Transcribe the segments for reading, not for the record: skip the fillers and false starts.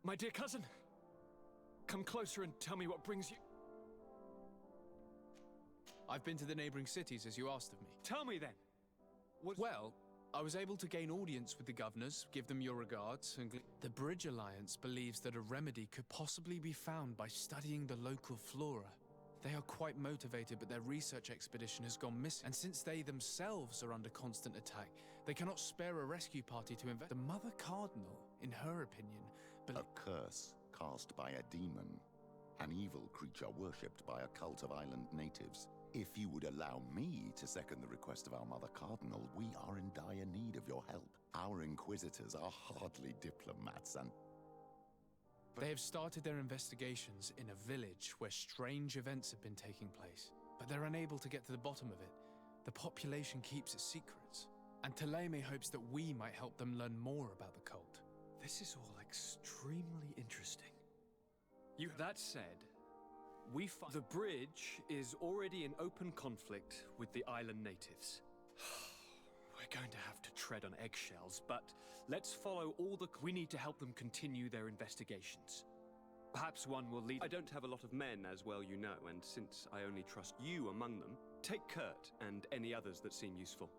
My dear cousin, come closer and tell me what brings you... I've been to the neighboring cities as you asked of me. Tell me then. Well, I was able to gain audience with the governors, give them your regards, and the Bridge Alliance believes that a remedy could possibly be found by studying the local flora. They are quite motivated, but their research expedition has gone missing. And since they themselves are under constant attack, they cannot spare a rescue party to invest. The Mother Cardinal, in her opinion, A curse cast by a demon. An evil creature worshipped by a cult of island natives. If you would allow me to second the request of our Mother Cardinal, we are in dire need of your help. Our inquisitors are hardly diplomats and... They have started their investigations in a village where strange events have been taking place, but they're unable to get to the bottom of it. The population keeps its secrets, and Thélème hopes that we might help them learn more about the cult. This is all extremely interesting. That said, the bridge is already in open conflict with the island natives. We're going to have to tread on eggshells, but let's follow all the... We need to help them continue their investigations. Perhaps one will lead... I don't have a lot of men, as well you know, and since I only trust you among them, take Kurt and any others that seem useful.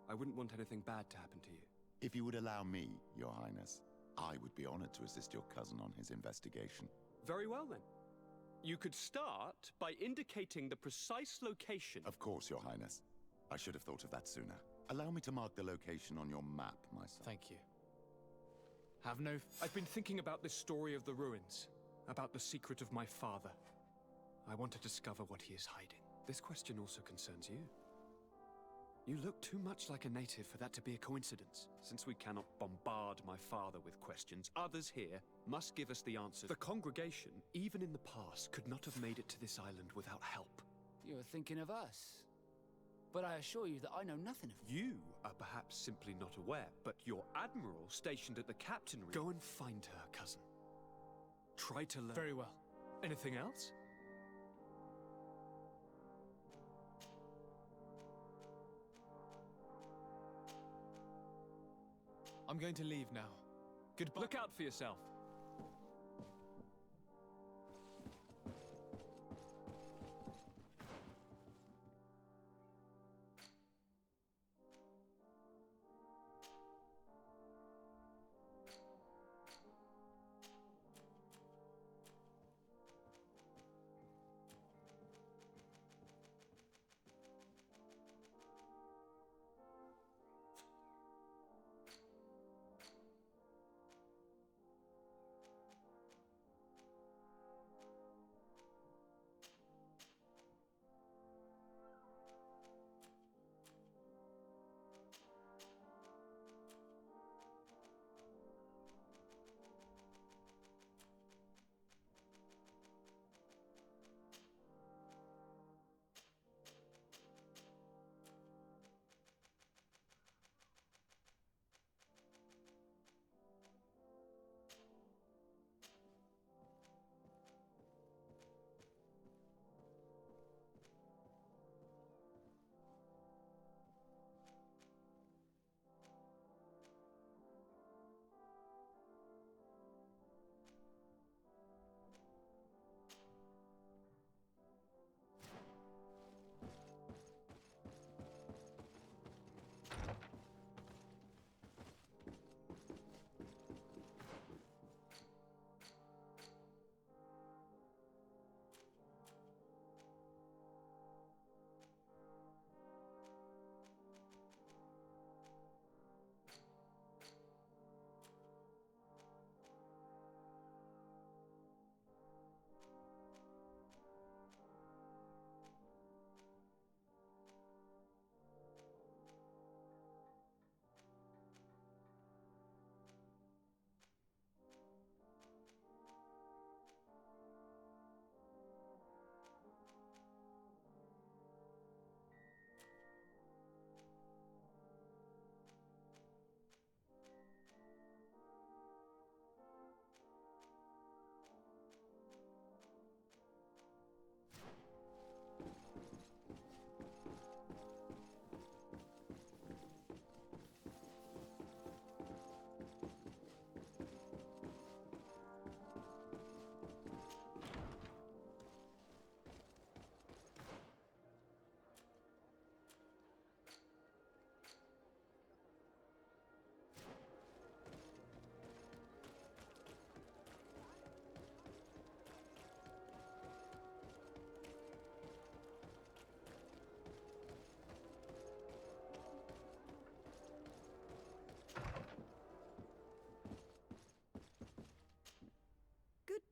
I wouldn't want anything bad to happen to you. If you would allow me, Your Highness, I would be honored to assist your cousin on his investigation. Very well, then. You could start by indicating the precise location... Of course, Your Highness. I should have thought of that sooner. Allow me to mark the location on your map, my son. Thank you. Have no... I've been thinking about this story of the ruins, about the secret of my father. I want to discover what he is hiding. This question also concerns you. You look too much like a native for that to be a coincidence. Since we cannot bombard my father with questions, others here must give us the answers. The congregation, even in the past, could not have made it to this island without help. You're thinking of us. But I assure you that I know nothing of You are perhaps simply not aware, but your admiral stationed at the captainry... Go and find her, cousin. Try to learn... Very well. Anything else? I'm going to leave now. Goodbye. Look out for yourself.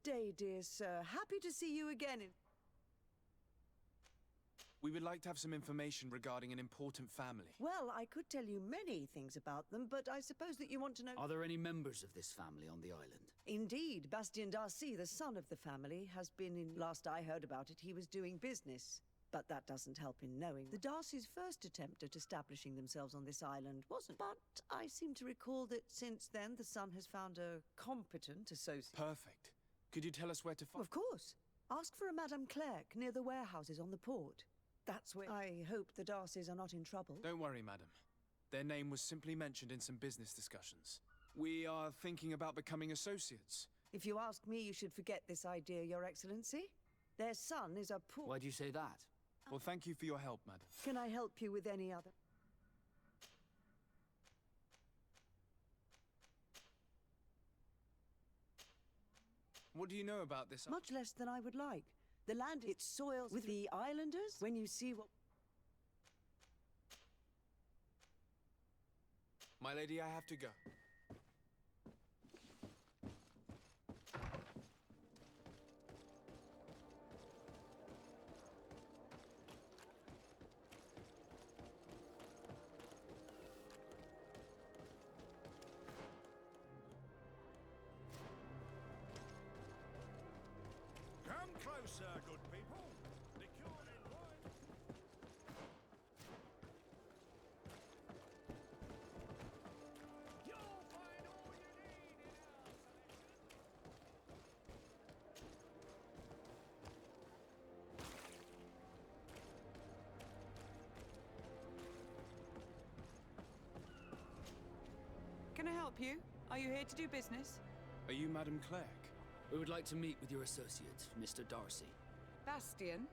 day, dear sir. Happy to see you again. We would like to have some information regarding an important family. Well, I could tell you many things about them, but I suppose that you want to know... Are there any members of this family on the island? Indeed, Bastien Darcy, the son of the family, has been in... Last I heard about it, he was doing business. But that doesn't help in knowing. The Darcys' first attempt at establishing themselves on this island wasn't. But I seem to recall that since then, the son has found a competent associate. Perfect. Could you tell us where to find... Of course. Ask for a Madame Clerc near the warehouses on the port. That's where... I hope the Darcys are not in trouble. Don't worry, madam. Their name was simply mentioned in some business discussions. We are thinking about becoming associates. If you ask me, you should forget this idea, Your Excellency. Their son is a poor... Why do you say that? Well, thank you for your help, madam. Can I help you with any other? What do you know about this? Much less than I would like. The land, its soils, with the islanders, when you see what... My lady, I have to go. Come closer, good people. Liqueur and wine. You'll find all you need in our Can I help you? Are you here to do business? Are you Madam Clerc? We would like to meet with your associate, Mr. Darcy. Bastien?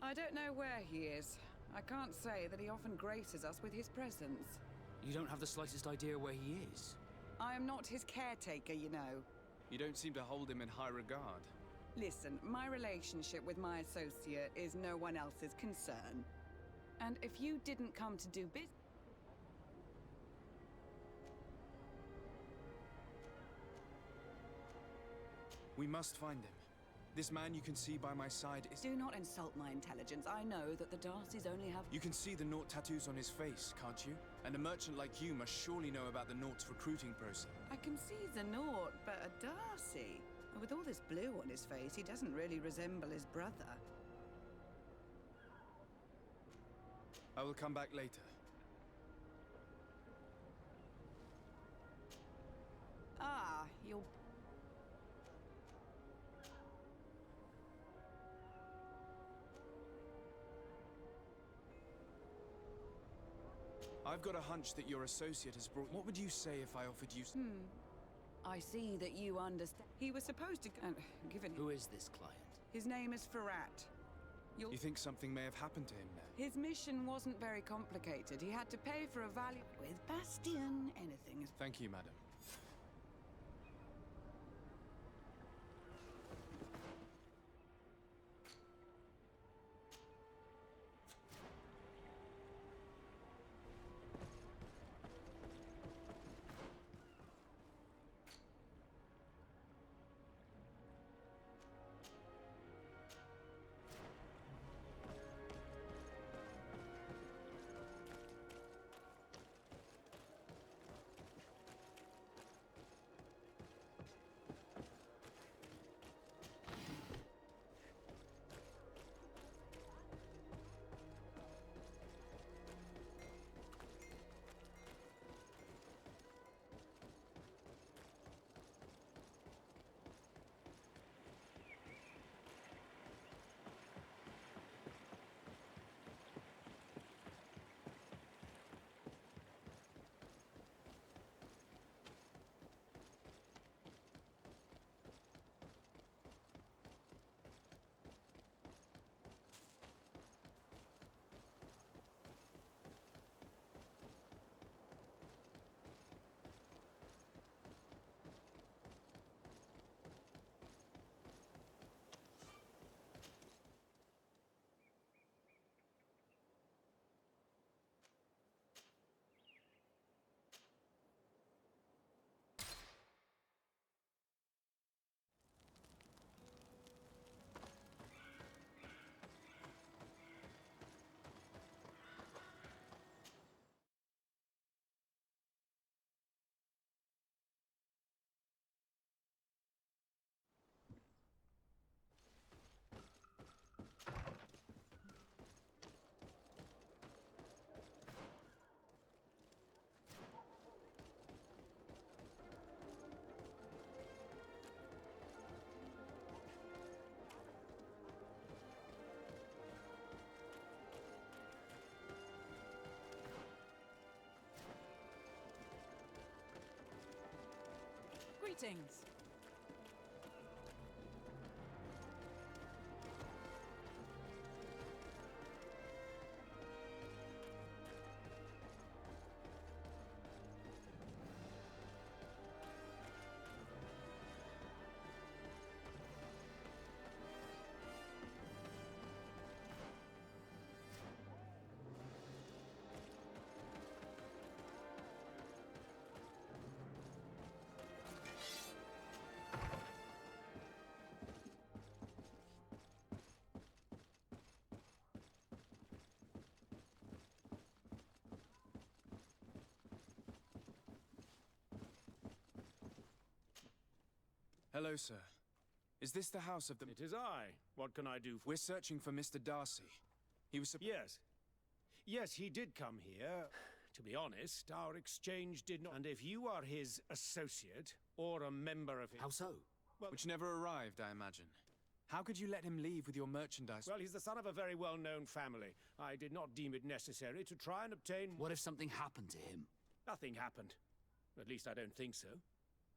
I don't know where he is. I can't say that he often graces us with his presence. You don't have the slightest idea where he is? I am not his caretaker, you know. You don't seem to hold him in high regard. Listen, my relationship with my associate is no one else's concern. And if you didn't come to do business... We must find him. This man you can see by my side is... Do not insult my intelligence. I know that the Darcys only have... You can see the Naught tattoos on his face, can't you? And a merchant like you must surely know about the Naught's recruiting process. I can see the Naught, but a Darcy... With all this blue on his face, he doesn't really resemble his brother. I will come back later. Ah, you'll... I've got a hunch that your associate has brought... What would you say if I offered you... I see that you understand. He was supposed to... given... Who is this client? His name is Ferrat. You think something may have happened to him there? His mission wasn't very complicated. He had to pay for a value... With Bastien, anything is... Thank you, madam. Greetings. Hello, sir. Is this the house of the... It is I. What can I do for... We're searching for Mr. Darcy. He was... Yes. Yes, he did come here. To be honest, our exchange did not... And if you are his associate, or a member of his... How so? Well, Which never arrived, I imagine. How could you let him leave with your merchandise? well, he's the son of a very well-known family. I did not deem it necessary to try and obtain... What if something happened to him? Nothing happened. At least I don't think so.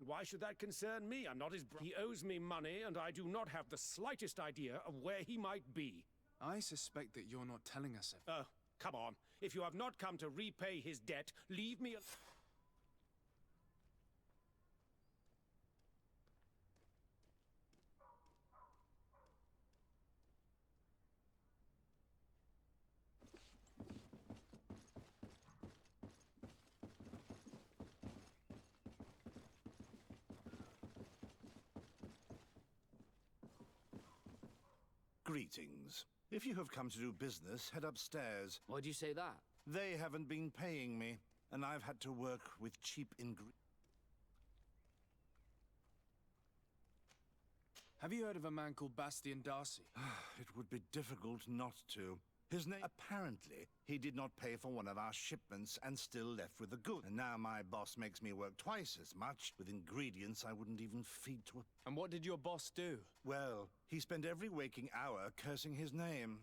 Why should that concern me? I'm not his brother. He owes me money, and I do not have the slightest idea of where he might be. I suspect that you're not telling us everything. Oh, come on. If you have not come to repay his debt, leave me... Greetings. If you have come to do business, head upstairs. Why'd you say that? They haven't been paying me, and I've had to work with cheap ingredients. Have you heard of a man called Bastian Darcy? It would be difficult not to. His name... Apparently, he did not pay for one of our shipments and still left with the good. And now my boss makes me work twice as much with ingredients I wouldn't even feed to a... And what did your boss do? Well, he spent every waking hour cursing his name.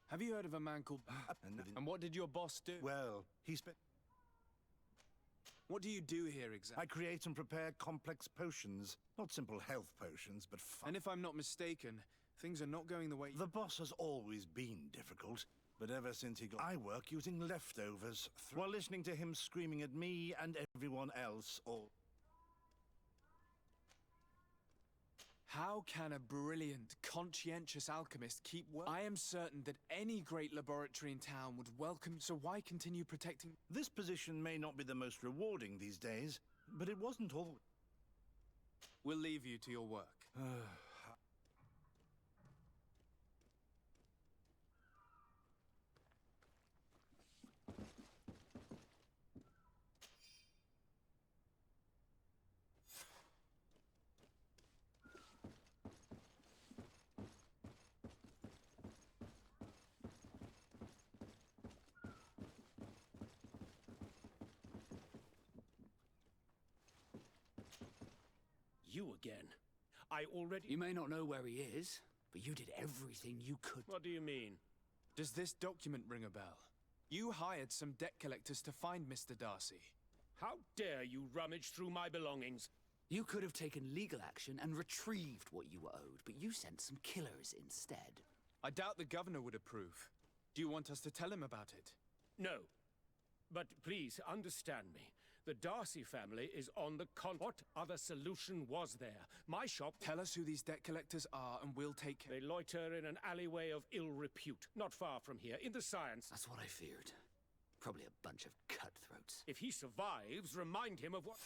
Have you heard of a man called... And what did your boss do? Well, he spent... What do you do here exactly? I create and prepare complex potions. Not simple health potions, but fun. And if I'm not mistaken, things are not going the way... The boss has always been difficult, but ever since he got... I work using leftovers, while listening to him screaming at me and everyone else, all... How can a brilliant, conscientious alchemist keep work? I am certain that any great laboratory in town would welcome... So why continue protecting... This position may not be the most rewarding these days, but it wasn't all... We'll leave you to your work. You again. I already... You may not know where he is, but you did everything you could. What do you mean? Does this document ring a bell? You hired some debt collectors to find Mr. Darcy. How dare you rummage through my belongings? You could have taken legal action and retrieved what you were owed, but you sent some killers instead. I doubt the governor would approve. Do you want us to tell him about it? No. But please, understand me. The Darcy family is on the What other solution was there? My shop... Tell us who these debt collectors are and we'll take care... They loiter in an alleyway of ill repute, not far from here, in the science... That's what I feared. Probably a bunch of cutthroats. If he survives, remind him of what...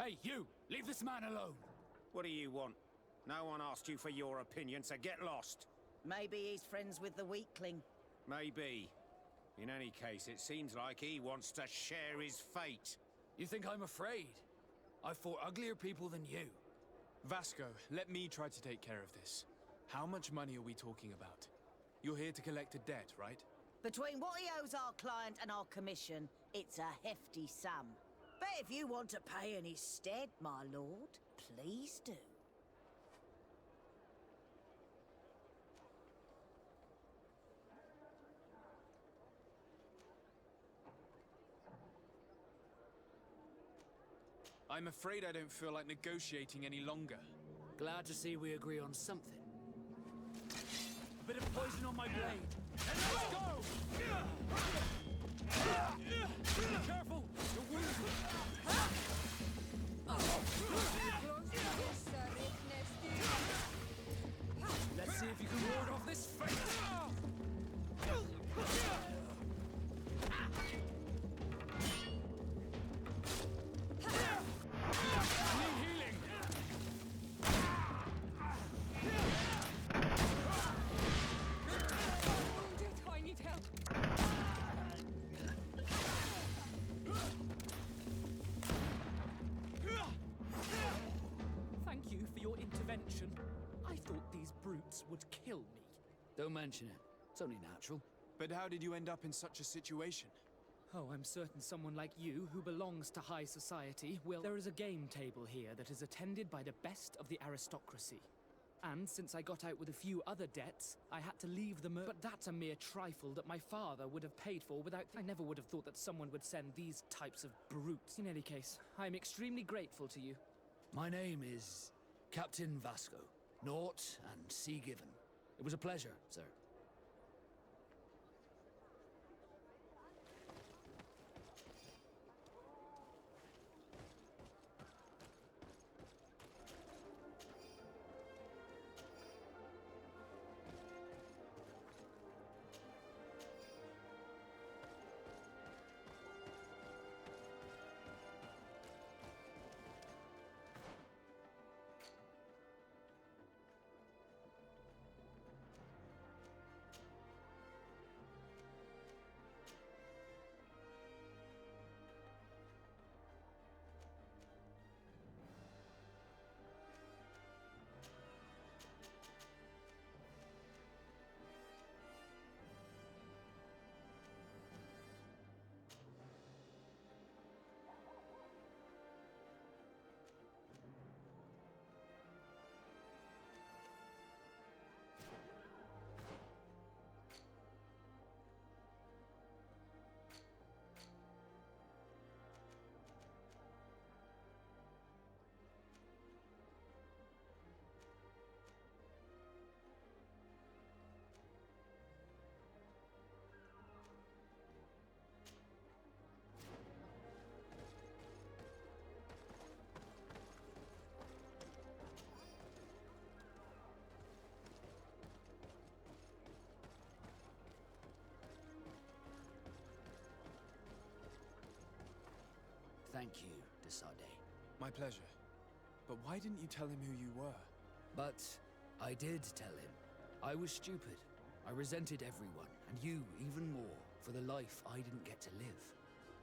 Hey, you! Leave this man alone! What do you want? No one asked you for your opinion, so get lost. Maybe he's friends with the weakling. Maybe. In any case, it seems like he wants to share his fate. You think I'm afraid? I've fought uglier people than you. Vasco, let me try to take care of this. How much money are we talking about? You're here to collect a debt, right? Between what he owes our client and our commission, it's a hefty sum. But if you want to pay in his stead, my lord, please do. I'm afraid I don't feel like negotiating any longer. Glad to see we agree on something. A bit of poison on my blade. And let's go! Careful! You're wounded! Let's see if you can ward off this fate! Would kill me. Don't mention it. It's only natural. But how did you end up in such a situation? Oh, I'm certain someone like you, who belongs to high society, will... There is a game table here that is attended by the best of the aristocracy. And since I got out with a few other debts, I had to leave the But that's a mere trifle that my father would have paid for without... I never would have thought that someone would send these types of brutes. In any case, I'm extremely grateful to you. My name is Captain Vasco. Naught and sea given. It was a pleasure, sir. Thank you, Desade. My pleasure. But why didn't you tell him who you were? But I did tell him. I was stupid. I resented everyone, and you even more, for the life I didn't get to live.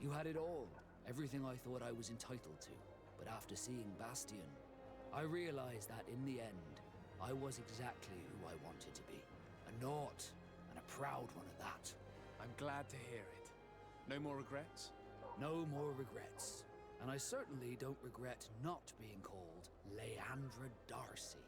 You had it all, everything I thought I was entitled to. But after seeing Bastion, I realized that in the end, I was exactly who I wanted to be. A naught, and a proud one at that. I'm glad to hear it. No more regrets? No more regrets. And I certainly don't regret not being called Leandra Darcy.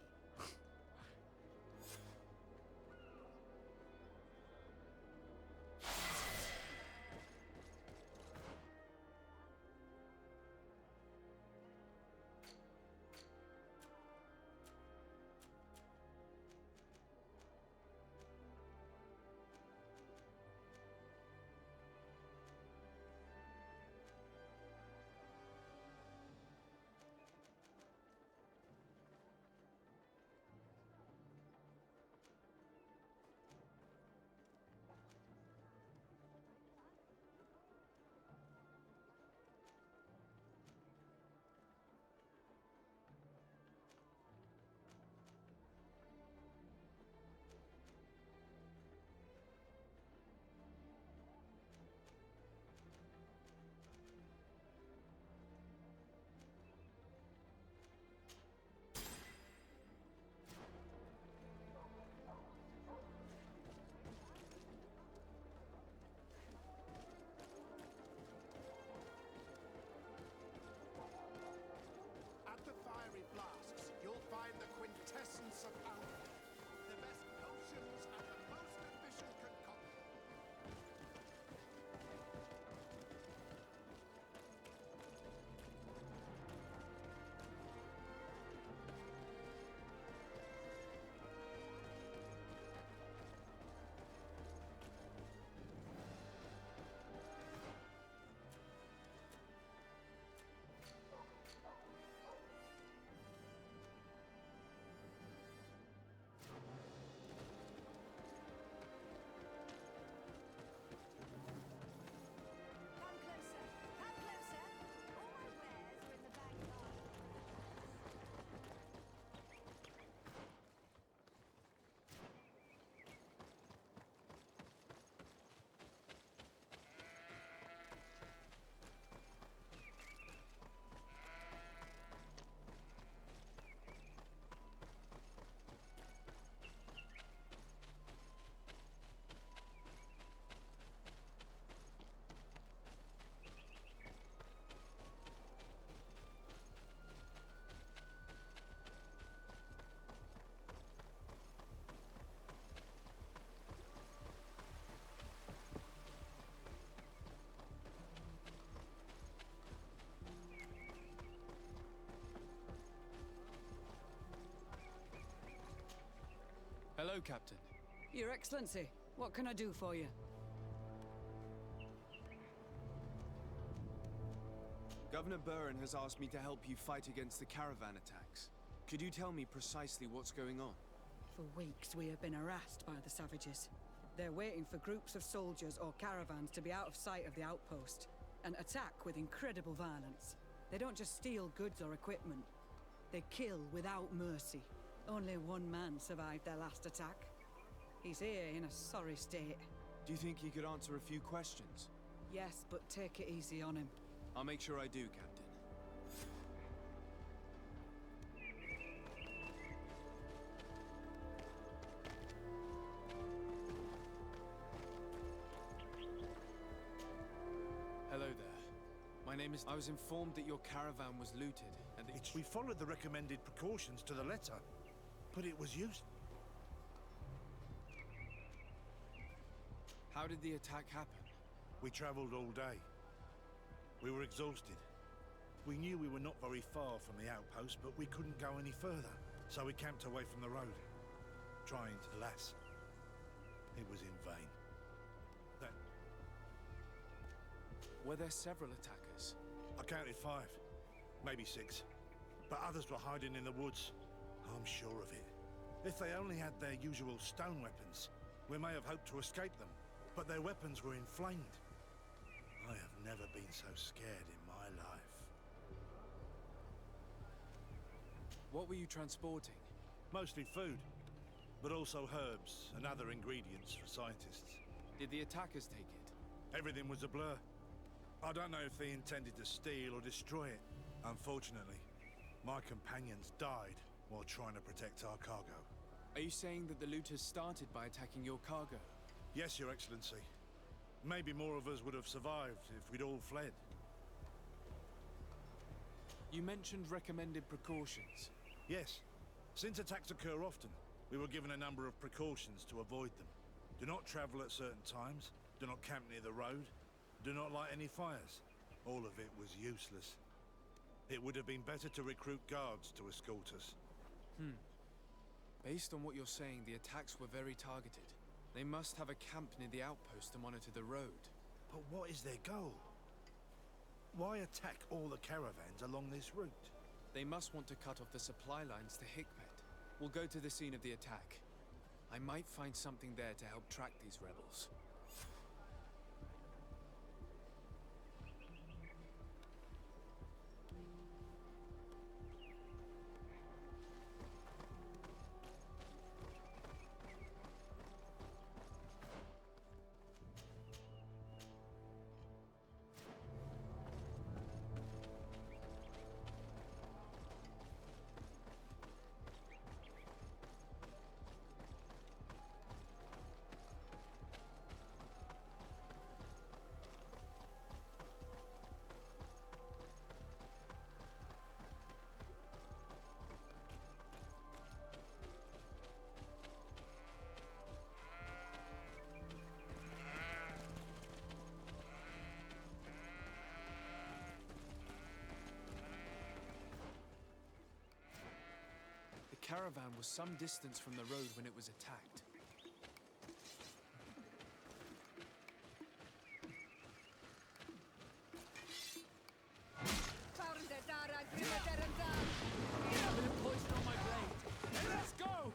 Hello, Captain. Your Excellency, what can I do for you? Governor Buren has asked me to help you fight against the caravan attacks. Could you tell me precisely what's going on? For weeks, we have been harassed by the savages. They're waiting for groups of soldiers or caravans to be out of sight of the outpost and attack with incredible violence. They don't just steal goods or equipment. They kill without mercy. Only one man survived their last attack. He's here in a sorry state. Do you think he could answer a few questions? Yes, but take it easy on him. I'll make sure I do, Captain. Hello there. My name is... I was informed that your caravan was looted, and We followed the recommended precautions to the letter, but it was used. How did the attack happen? We traveled all day. We were exhausted. We knew we were not very far from the outpost, but we couldn't go any further. So we camped away from the road, trying to... Alas, it was in vain. Were there several attackers? I counted 5, maybe 6. But others were hiding in the woods. I'm sure of it. If they only had their usual stone weapons, we may have hoped to escape them. But their weapons were inflamed. I have never been so scared in my life. What were you transporting? Mostly food, but also herbs and other ingredients for scientists. Did the attackers take it? Everything was a blur. I don't know if they intended to steal or destroy it. Unfortunately, my companions died while trying to protect our cargo. Are you saying that the looters started by attacking your cargo? Yes, Your Excellency. Maybe more of us would have survived if we'd all fled. You mentioned recommended precautions. Yes. Since attacks occur often, we were given a number of precautions to avoid them. Do not travel at certain times. Do not camp near the road. Do not light any fires. All of it was useless. It would have been better to recruit guards to escort us. Based on what you're saying, the attacks were very targeted. They must have a camp near the outpost to monitor the road. But what is their goal? Why attack all the caravans along this route? They must want to cut off the supply lines to Hikmet. We'll go to the scene of the attack. I might find something there to help track these rebels. The caravan was some distance from the road when it was attacked. A bit of poison on my blade. Let's go!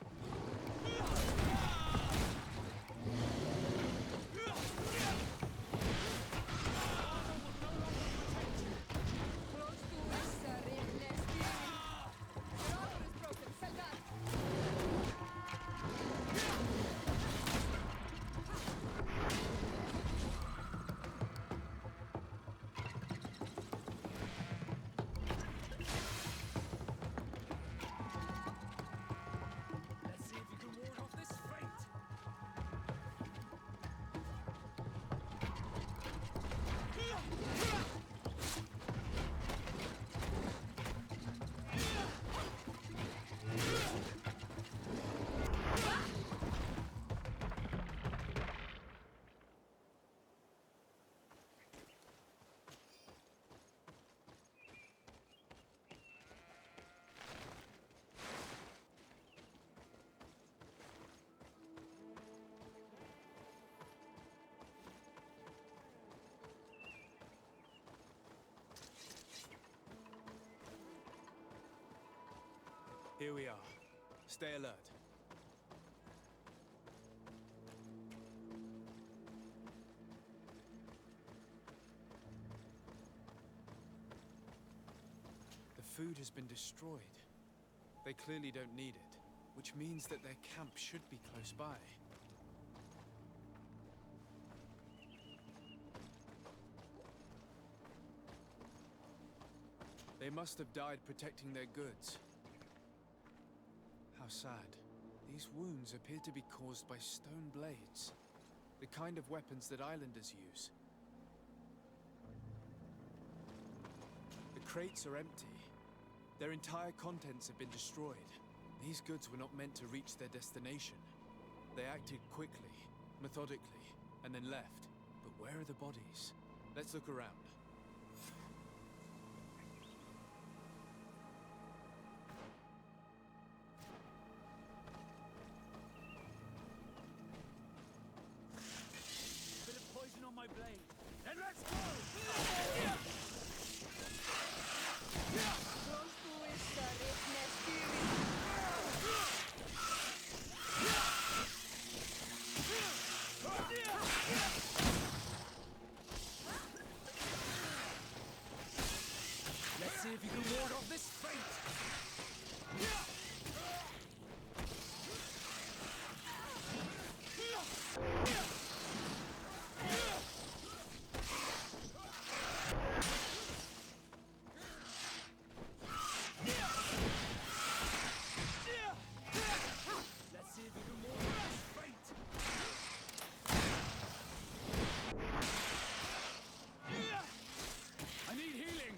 Here we are. Stay alert. The food has been destroyed. They clearly don't need it, which means that their camp should be close by. They must have died protecting their goods. How sad. These wounds appear to be caused by stone blades, the kind of weapons that islanders use. The crates are empty. Their entire contents have been destroyed. These goods were not meant to reach their destination. They acted quickly, methodically, and then left. But where are the bodies? Let's look around. Bit of poison on my blade. Then let's go! Let's see if you can ward off this fate! Let's see if you can ward off this fate! I need healing!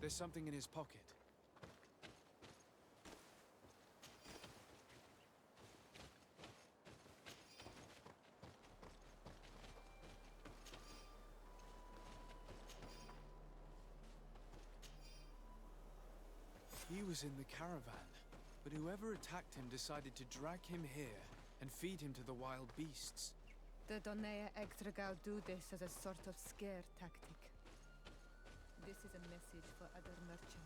There's something in his pocket. He was in the caravan, but whoever attacked him decided to drag him here and feed him to the wild beasts. The Donea Extragal do this as a sort of scare tactic. This is a message for other merchants.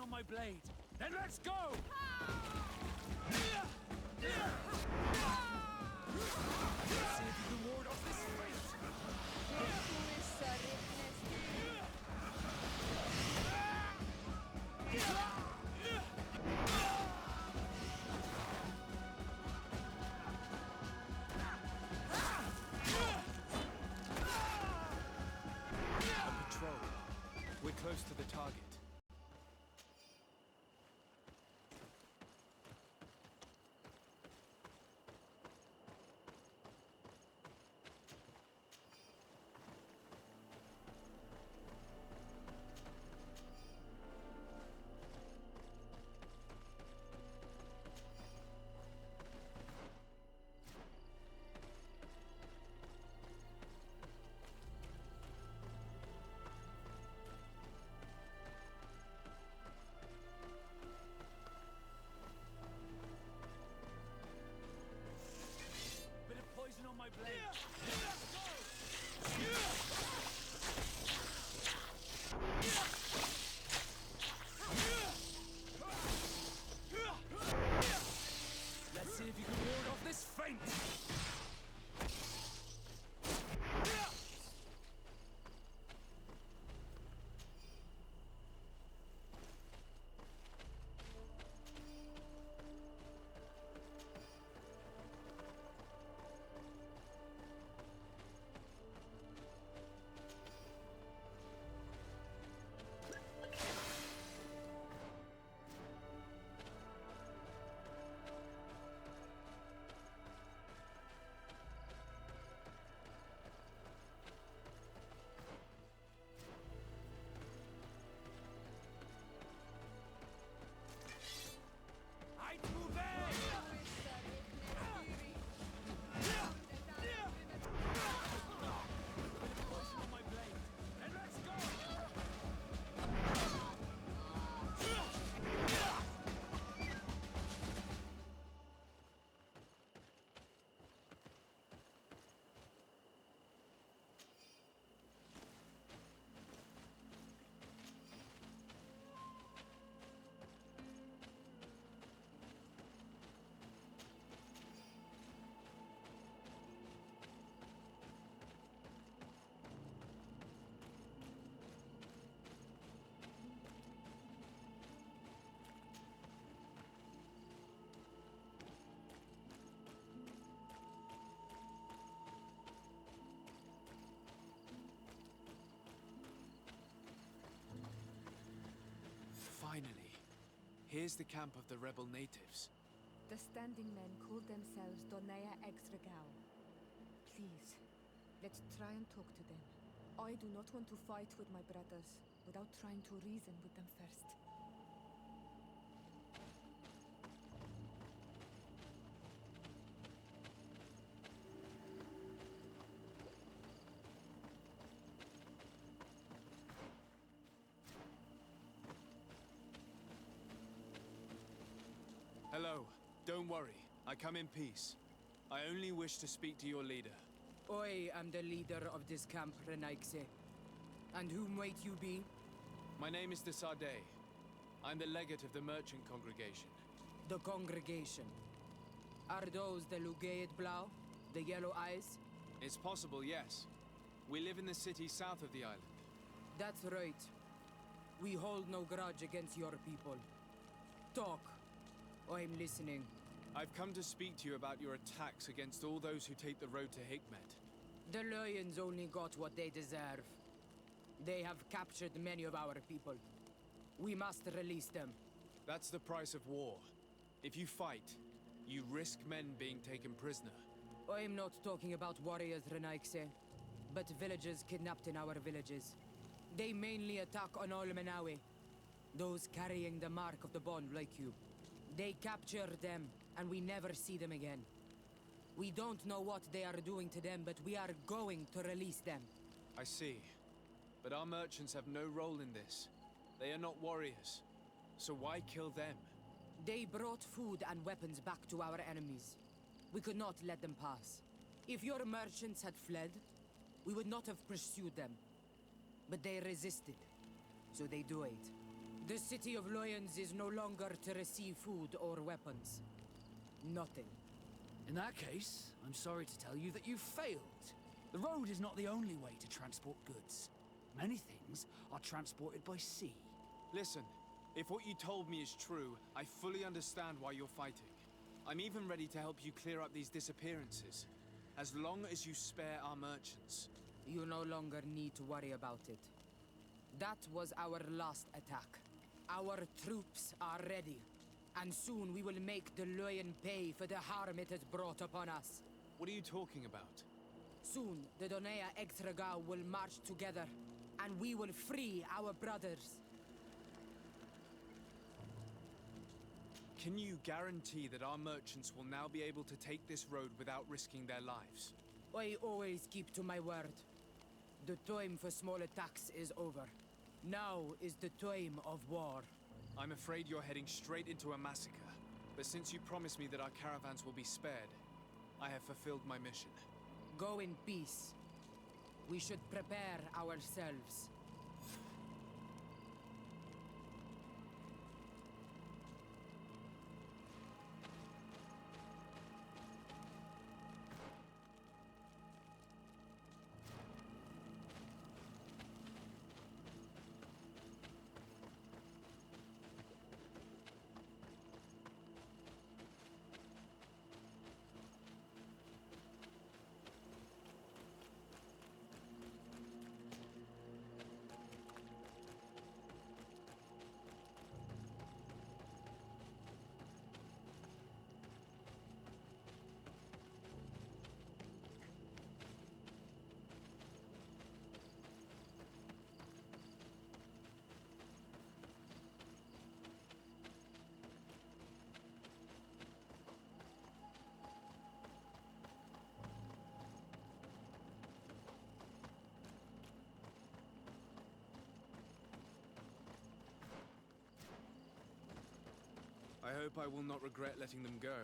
on my blade. Then let's go! Let's see if you can ward off this fate. On patrol. We're close to the target. Bit of poison on my blade. Let's see if you can ward off this feint. Finally. Here's the camp of the rebel natives. The standing men call themselves Donea Exregao. Please, let's try and talk to them. I do not want to fight with my brothers without trying to reason with them first. Hello. Don't worry. I come in peace. I only wish to speak to your leader. I am the leader of this camp, Renaikse. And whom might you be? My name is Desade. I'm the legate of the merchant congregation. The congregation. Are those the Lugaid Blau? The yellow eyes? It's possible, yes. We live in the city south of the island. That's right. We hold no grudge against your people. Talk. I'm listening. I've come to speak to you about your attacks against all those who take the road to Hikmet. The Lions only got what they deserve. They have captured many of our people. We must release them. That's the price of war. If you fight, you risk men being taken prisoner. I'm not talking about warriors, Renaikse, but villagers kidnapped in our villages. They mainly attack on Olmenawe, those carrying the mark of the bond like you. They capture them, and we never see them again. We don't know what they are doing to them, but we are going to release them. I see. But our merchants have no role in this. They are not warriors. So why kill them? They brought food and weapons back to our enemies. We could not let them pass. If your merchants had fled, we would not have pursued them. But they resisted, so they do it. The city of Loyans is no longer to receive food or weapons. Nothing. In that case, I'm sorry to tell you that you failed. The road is not the only way to transport goods. Many things are transported by sea. Listen, if what you told me is true, I fully understand why you're fighting. I'm even ready to help you clear up these disappearances, as long as you spare our merchants. You no longer need to worry about it. That was our last attack. Our troops are ready, and soon we will make the Loyan pay for the harm it has brought upon us. What are you talking about? Soon, the Donea Exregao will march together, and we will free our brothers. Can you guarantee that our merchants will now be able to take this road without risking their lives? I always keep to my word. The time for small attacks is over. Now is the time of war. I'm afraid you're heading straight into a massacre. But since you promised me that our caravans will be spared, I have fulfilled my mission. Go in peace. We should prepare ourselves. I hope I will not regret letting them go.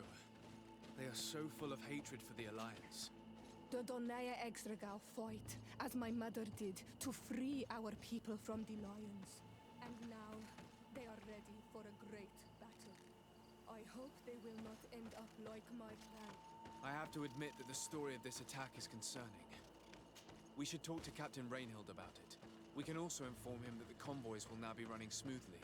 They are so full of hatred for the Alliance. The Donea Exregao fight, as my mother did, to free our people from the lions. And now, they are ready for a great battle. I hope they will not end up like my clan. I have to admit that the story of this attack is concerning. We should talk to Captain Rainhild about it. We can also inform him that the convoys will now be running smoothly.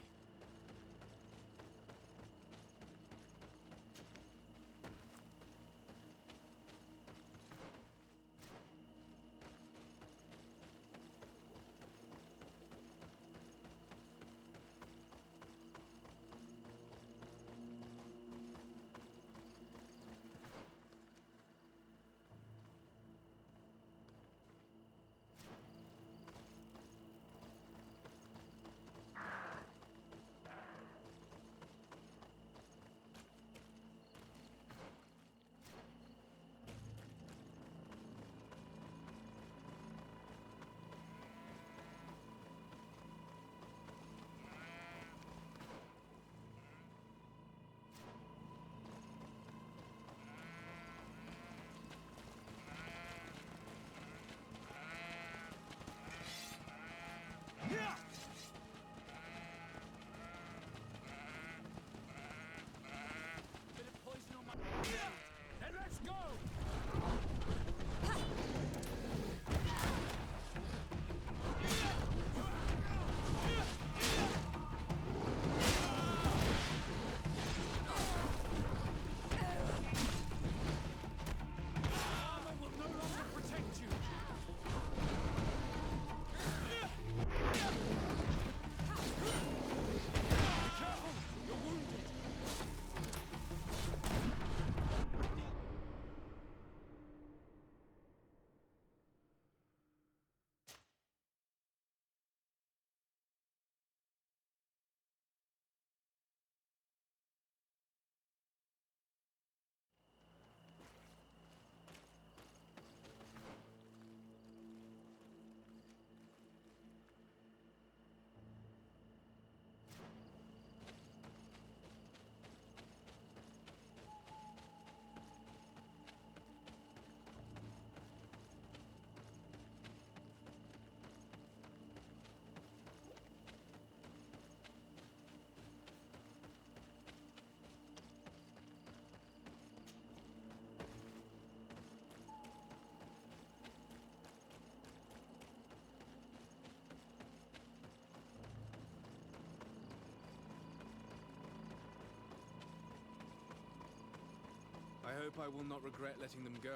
I hope I will not regret letting them go.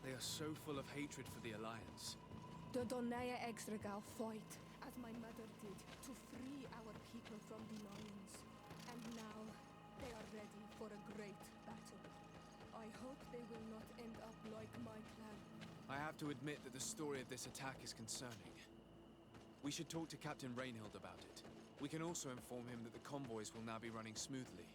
They are so full of hatred for the Alliance. The Donaya Exregao fight, as my mother did, to free our people from the lions. And now, they are ready for a great battle. I hope they will not end up like my clan. I have to admit that the story of this attack is concerning. We should talk to Captain Reinhild about it. We can also inform him that the convoys will now be running smoothly.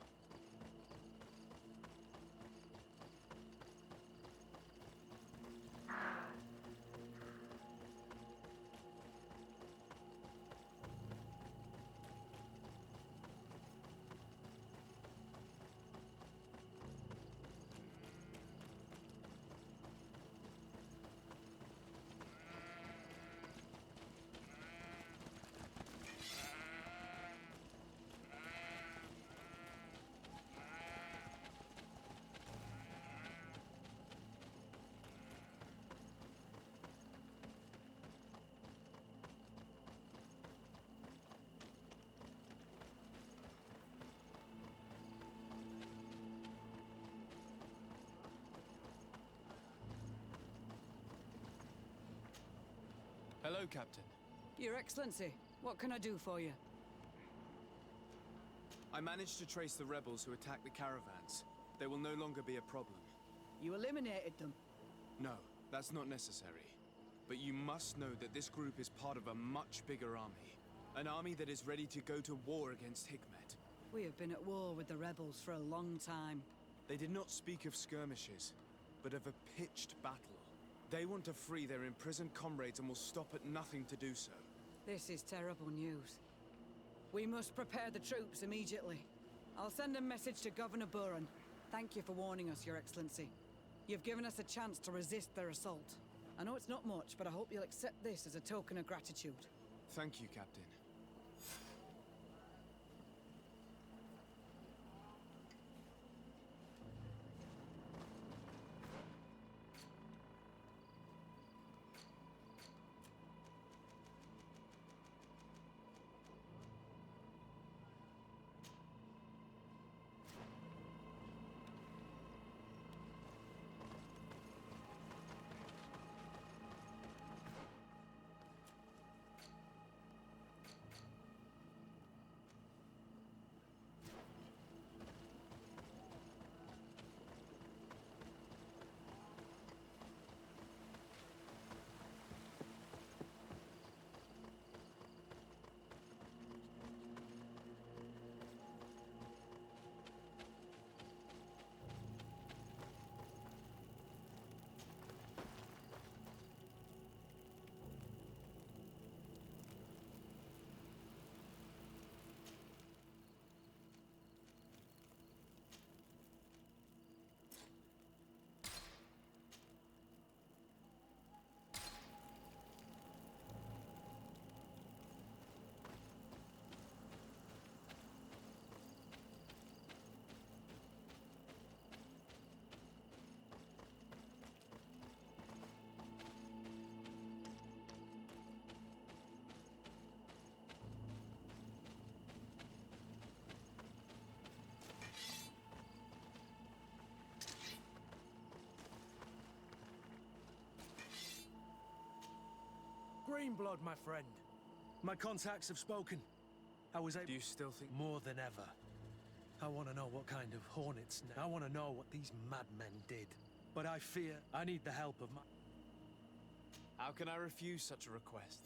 Hello, Captain. Your Excellency, what can I do for you? I managed to trace the rebels who attacked the caravans. They will no longer be a problem. You eliminated them. No, that's not necessary. But you must know that this group is part of a much bigger army. An army that is ready to go to war against Hikmet. We have been at war with the rebels for a long time. They did not speak of skirmishes, but of a pitched battle. They want to free their imprisoned comrades and will stop at nothing to do so. This is terrible news. We must prepare the troops immediately. I'll send a message to Governor Buran. Thank you for warning us, Your Excellency. You've given us a chance to resist their assault. I know it's not much, but I hope you'll accept this as a token of gratitude. Thank you, Captain. Greenblood, my friend. My contacts have spoken. I was able... Do you still think... More than ever. I want to know what kind of hornets... I want to know what these madmen did. But I fear I need the help of my... How can I refuse such a request?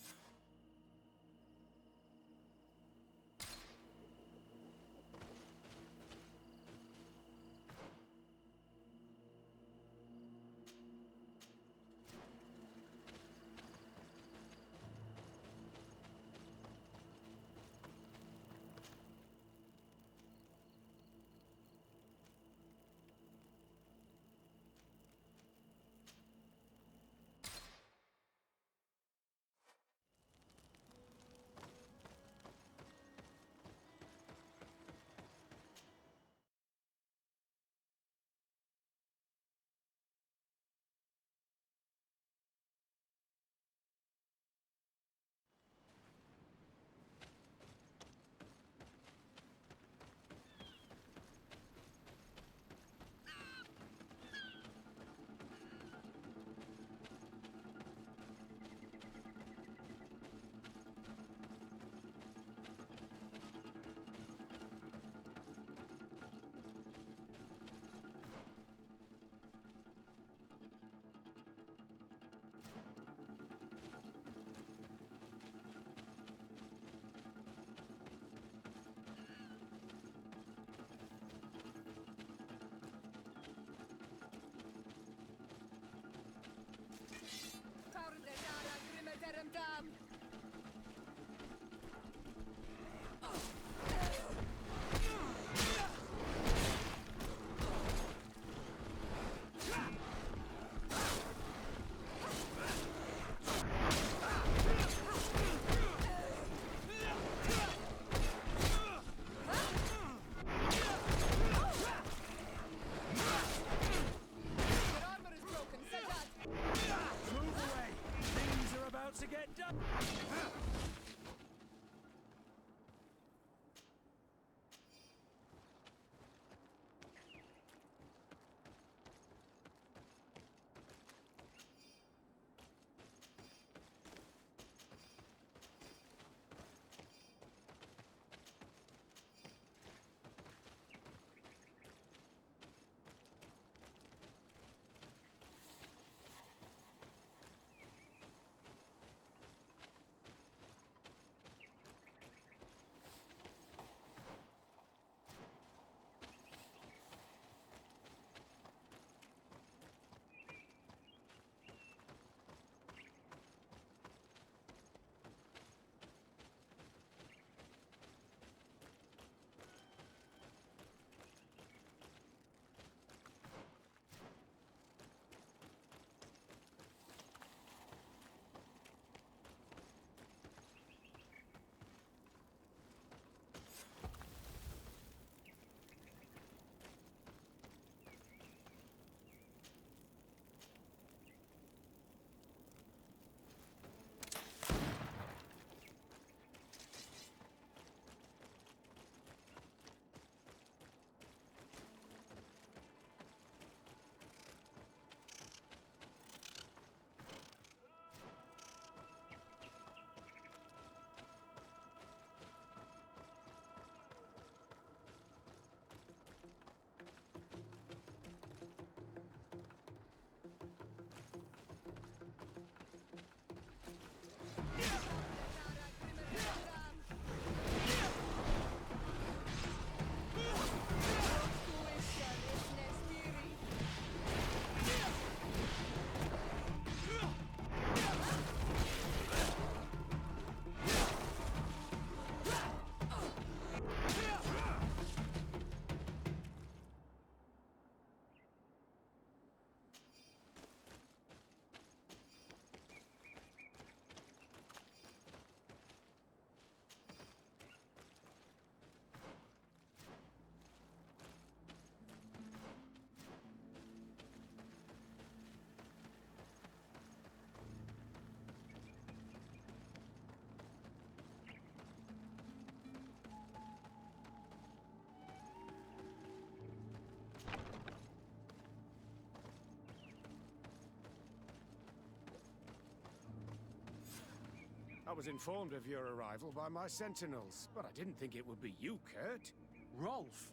was informed of your arrival by my sentinels, but I didn't think it would be you, Kurt. Rolf?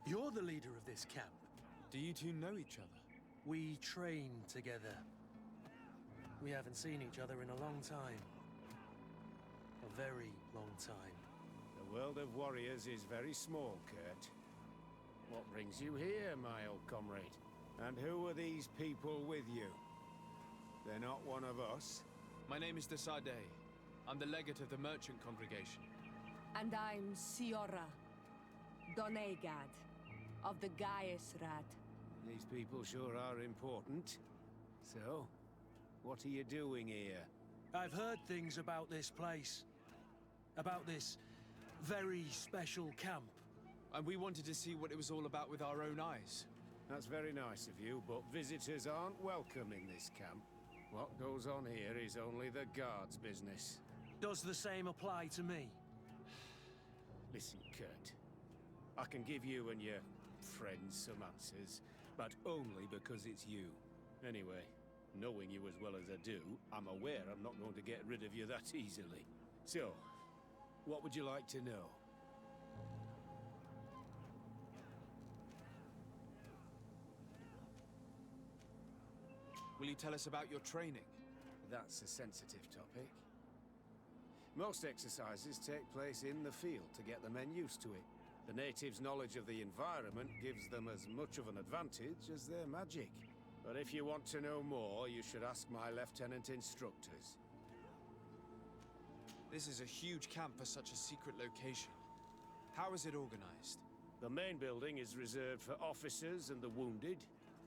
You're the leader of this camp. Do you two know each other? We train together. We haven't seen each other in a long time. A very long time. The world of warriors is very small, Kurt. What brings you here, my old comrade? And who are these people with you? They're not one of us? My name is Desade. I'm the legate of the merchant congregation. And I'm Siora, Donegad, of the Gaiusrad. These people sure are important. So, what are you doing here? I've heard things about this place. About this very special camp. And we wanted to see what it was all about with our own eyes. That's very nice of you, but visitors aren't welcome in this camp. What goes on here is only the guards' business. Does the same apply to me? Listen, Kurt. I can give you and your friends some answers, but only because it's you. Anyway, knowing you as well as I do, I'm aware I'm not going to get rid of you that easily. So, what would you like to know? Will you tell us about your training? That's a sensitive topic. Most exercises take place in the field to get the men used to it. The natives' knowledge of the environment gives them as much of an advantage as their magic. But if you want to know more, you should ask my lieutenant instructors. This is a huge camp for such a secret location. How is it organized? The main building is reserved for officers and the wounded.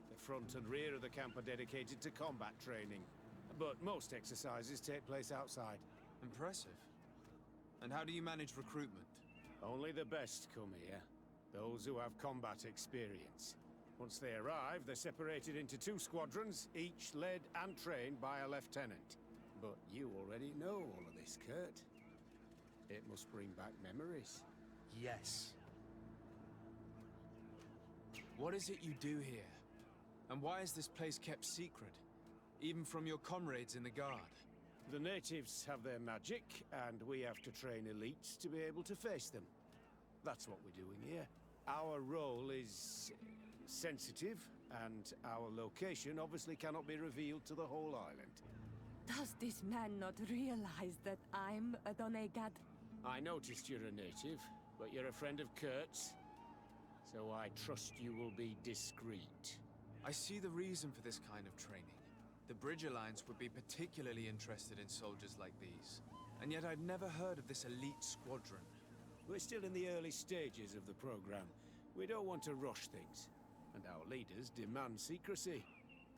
The front and rear of the camp are dedicated to combat training. But most exercises take place outside. Impressive. And how do you manage recruitment? Only the best come here. Those who have combat experience. Once they arrive, they're separated into 2 squadrons, each led and trained by a lieutenant. But you already know all of this, Kurt. It must bring back memories. Yes. What is it you do here? And why is this place kept secret? Even from your comrades in the guard? The natives have their magic, and we have to train elites to be able to face them. That's what we're doing here. Our role is sensitive, and our location obviously cannot be revealed to the whole island. Does this man not realize that I'm a Donegad? I noticed you're a native, but you're a friend of Kurt's, so I trust you will be discreet. I see the reason for this kind of training. The Bridge Alliance would be particularly interested in soldiers like these. And yet I'd never heard of this elite squadron. We're still in the early stages of the program. We don't want to rush things. And our leaders demand secrecy.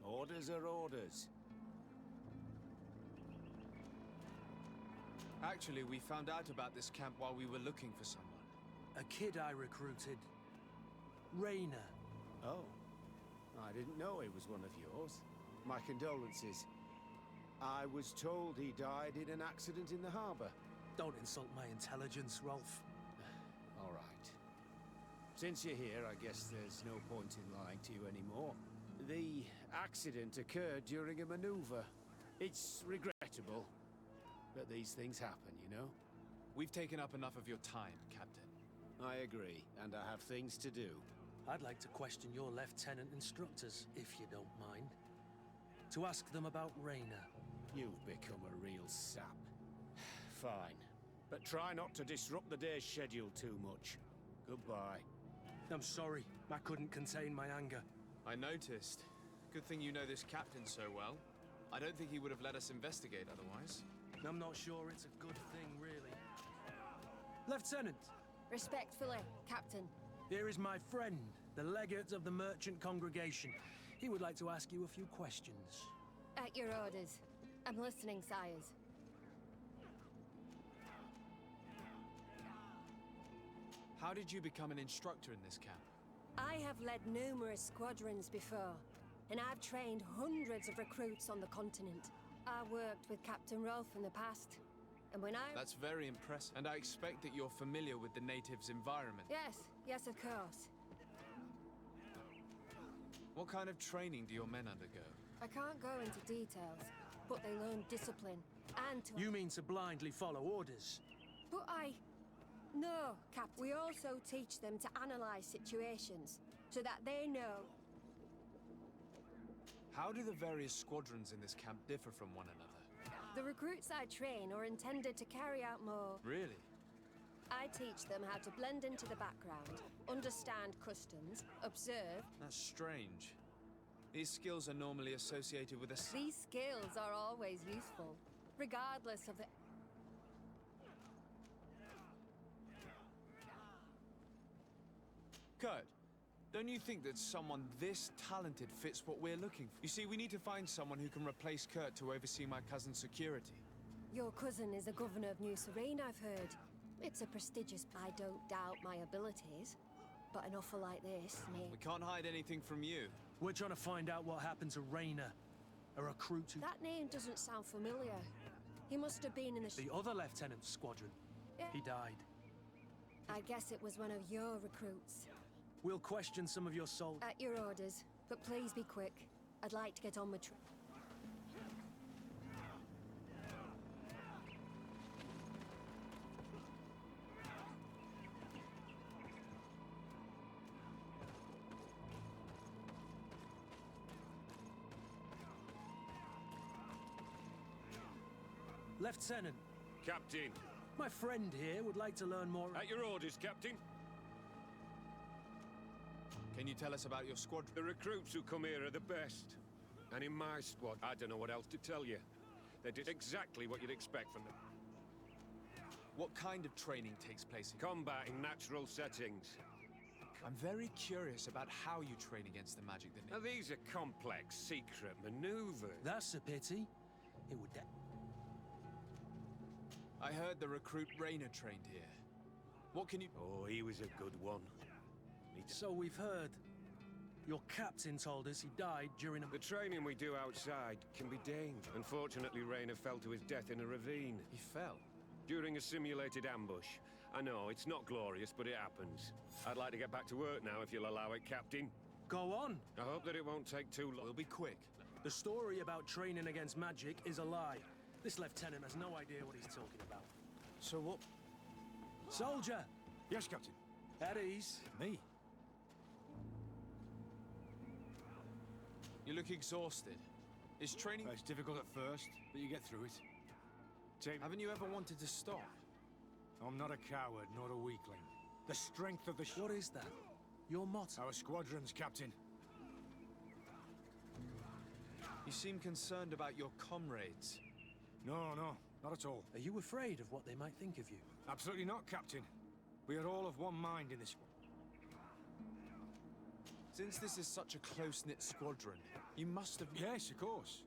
Orders are orders. Actually, we found out about this camp while we were looking for someone. A kid I recruited. Rainer. Oh. I didn't know he was one of yours. My condolences. I was told he died in an accident in the harbor. Don't insult my intelligence, Rolf. All right. Since you're here, I guess there's no point in lying to you anymore. The accident occurred during a maneuver. It's regrettable, but these things happen, you know? We've taken up enough of your time, Captain. I agree, and I have things to do. I'd like to question your lieutenant instructors, if you don't mind. To ask them about Rainer. You've become a real sap. Fine. But try not to disrupt the day's schedule too much. Goodbye. I'm sorry. I couldn't contain my anger. I noticed. Good thing you know this captain so well. I don't think he would have let us investigate otherwise. I'm not sure it's a good thing, really. Lieutenant! Respectfully, Captain. Here is my friend, the legate of the merchant congregation. He would like to ask you a few questions. At your orders. I'm listening, sires. How did you become an instructor in this camp? I have led numerous squadrons before, and I've trained hundreds of recruits on the continent. I worked with Captain Rolf in the past, and when I... That's very impressive, and I expect that you're familiar with the natives' environment. Yes, of course. What kind of training do your men undergo? I can't go into details, but they learn discipline and to... You mean to blindly follow orders? But No, Cap. We also teach them to analyze situations, so that they know... How do the various squadrons in this camp differ from one another? The recruits I train are intended to carry out more... Really? I teach them how to blend into the background, understand customs, observe... That's strange. These skills are normally associated with a... These skills are always useful, regardless of the... Kurt, don't you think that someone this talented fits what we're looking for? You see, we need to find someone who can replace Kurt to oversee my cousin's security. Your cousin is a governor of New Serene, I've heard. It's a prestigious... I don't doubt my abilities, but an offer like this, We can't hide anything from you. We're trying to find out what happened to Rainer, a recruit who... That name doesn't sound familiar. He must have been in the... The other lieutenant's squadron. Yeah. He died. I guess it was one of your recruits. We'll question some of your soldiers. At your orders, but please be quick. I'd like to get on with... Lieutenant. Captain. My friend here would like to learn more... At your orders, Captain. Can you tell us about your squadron? The recruits who come here are the best. And in my squad, I don't know what else to tell you. They did exactly what you'd expect from them. What kind of training takes place in... Combat in natural settings. I'm very curious about how you train against the magic that... Now, these are complex, secret maneuvers. That's a pity. It would... I heard the recruit Rainer trained here. What can you... Oh, he was a good one. So we've heard. Your captain told us he died during a... The training we do outside can be dangerous. Unfortunately, Rainer fell to his death in a ravine. He fell? During a simulated ambush. I know, it's not glorious, but it happens. I'd like to get back to work now, if you'll allow it, Captain. Go on. I hope that it won't take too long. We'll be quick. The story about training against magic is a lie. This lieutenant has no idea what he's talking about. So what... Soldier! Yes, Captain. At ease. Me? You look exhausted. Is training... It's difficult at first, but you get through it. Haven't you ever wanted to stop? I'm not a coward, nor a weakling. The strength of the... What is that? Your motto? Our squadrons, Captain. You seem concerned about your comrades. No, not at all. Are you afraid of what they might think of you? Absolutely not, Captain. We are all of one mind in this... Since this is such a close-knit squadron, you must have... Yes, of course.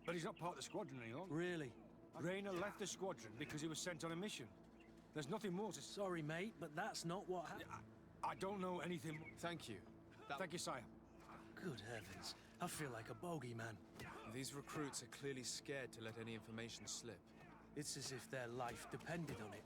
But he's not part of the squadron any longer. Really? Rainer left the squadron because he was sent on a mission. There's nothing more to... Sorry, mate, but that's not what happened. I don't know anything... Thank you. Thank you, sire. Good heavens. I feel like a bogeyman. These recruits are clearly scared to let any information slip. It's as if their life depended on it.